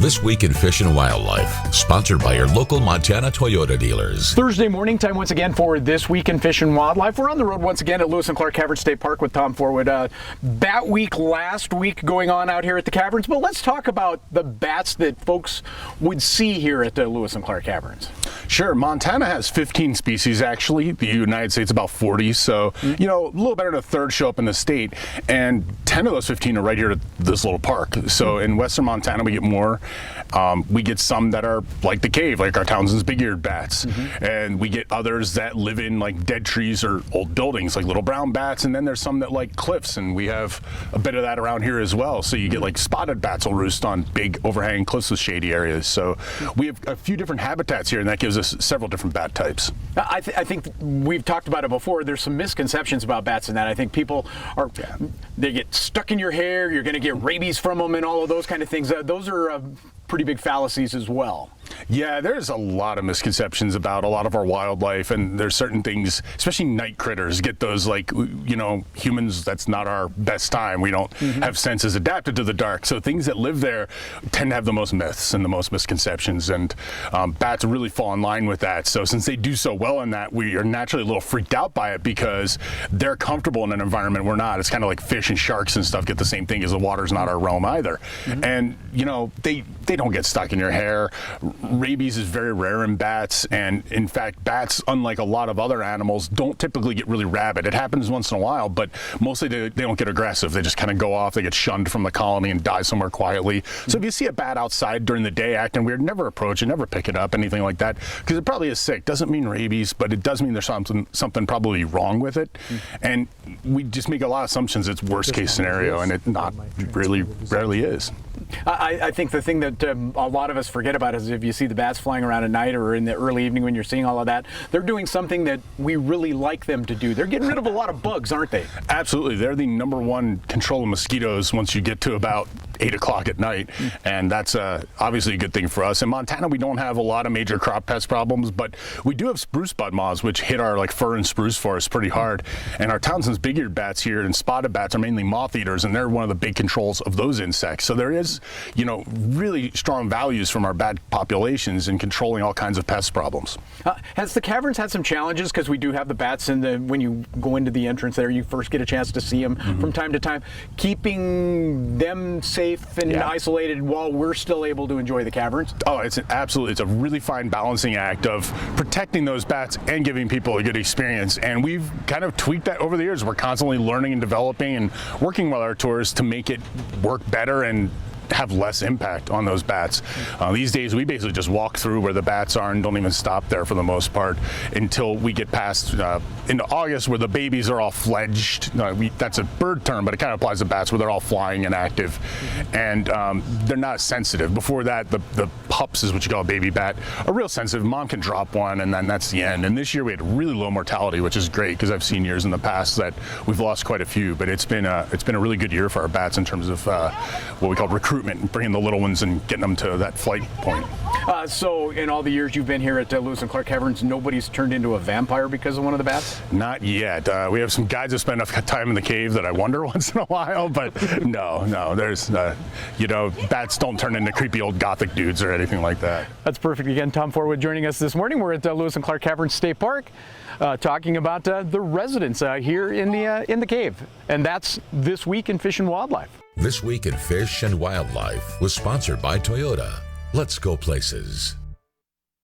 This Week in Fish and Wildlife, sponsored by your local Montana Toyota dealers. Thursday morning time once again for This Week in Fish and Wildlife. We're on the road once again at Lewis and Clark Caverns State Park with Tom Forwood. Bat week last week going on out here at the Caverns, but let's talk about the bats that folks would see here at the Lewis and Clark Caverns. Sure. Montana has 15 species, actually. The United States about 40. So, a little better than a third show up in the state. And 10 of those 15 are right here at this little park. So in western Montana, we get more. We get some that are like the cave, like our Townsend's big-eared bats. And we get others that live in like dead trees or old buildings, like little brown bats. And then there's some that like cliffs. And we have a bit of that around here as well. So you get like spotted bats will roost on big overhanging cliffs with shady areas. So we have a few different habitats here, and that gives us several different bat types. I think we've talked about it before. There's some misconceptions about bats in that. I think people are, they get stuck in your hair, you're going to get rabies from them and all of those kind of things. Those are pretty big fallacies as well. Yeah, there's a lot of misconceptions about a lot of our wildlife, and there's certain things, especially night critters, get those like, humans, that's not our best time. We don't have senses adapted to the dark. So things that live there tend to have the most myths and the most misconceptions, and bats really fall in line with that. So since they do so well in that, we are naturally a little freaked out by it because they're comfortable in an environment we're not. It's kind of like fish and sharks and stuff get the same thing, as the water's not our realm either. And, they don't get stuck in your hair. Rabies is very rare in bats, and in fact, bats, unlike a lot of other animals, don't typically get really rabid. It happens once in a while, but mostly they don't get aggressive. They just kind of go off, they get shunned from the colony and die somewhere quietly. So if you see a bat outside during the day acting weird, never approach it, never pick it up, anything like that, because it probably is sick. Doesn't mean rabies, but it does mean there's something probably wrong with it. And we just make a lot of assumptions it's worst case scenario, and it not really rarely is. I think the thing that a lot of us forget about is if you see the bats flying around at night or in the early evening when you're seeing all of that, they're doing something that we really like them to do. They're getting rid of a lot of bugs, aren't they? Absolutely. They're the #1 control of mosquitoes once you get to about 8 o'clock at night, and that's obviously a good thing for us. In Montana, we don't have a lot of major crop pest problems, but we do have spruce bud moths, which hit our fir and spruce forests pretty hard. And our Townsend's big-eared bats here and spotted bats are mainly moth eaters, and they're one of the big controls of those insects. So there is, really strong values from our bat populations in controlling all kinds of pest problems. Has the Caverns had some challenges, because we do have the bats when you go into the entrance there, you first get a chance to see them from time to time, keeping them safe and isolated while we're still able to enjoy the Caverns? Oh, it's a really fine balancing act of protecting those bats and giving people a good experience. And we've kind of tweaked that over the years. We're constantly learning and developing and working with our tours to make it work better and have less impact on those bats. These days we basically just walk through where the bats are and don't even stop there for the most part until we get past into August, where the babies are all fledged. That's a bird term, but it kind of applies to bats where they're all flying and active, and they're not sensitive. Before that, the pups, is what you call a baby bat, are real sensitive. Mom can drop one and then that's the end. And this year we had really low mortality, which is great, because I've seen years in the past that we've lost quite a few, but it's been a really good year for our bats in terms of what we call recruitment, bringing the little ones and getting them to that flight point. So in all the years you've been here at Lewis and Clark Caverns, nobody's turned into a vampire because of one of the bats? Not yet. We have some guides that spend enough time in the cave that I wonder once in a while, but no, there's, bats don't turn into creepy old gothic dudes or anything like that. That's perfect. Again, Tom Forwood joining us this morning. We're at Lewis and Clark Caverns State Park, talking about the residents here in the cave. And that's This Week in Fish and Wildlife. This Week in Fish and Wildlife was sponsored by Toyota. Let's go places.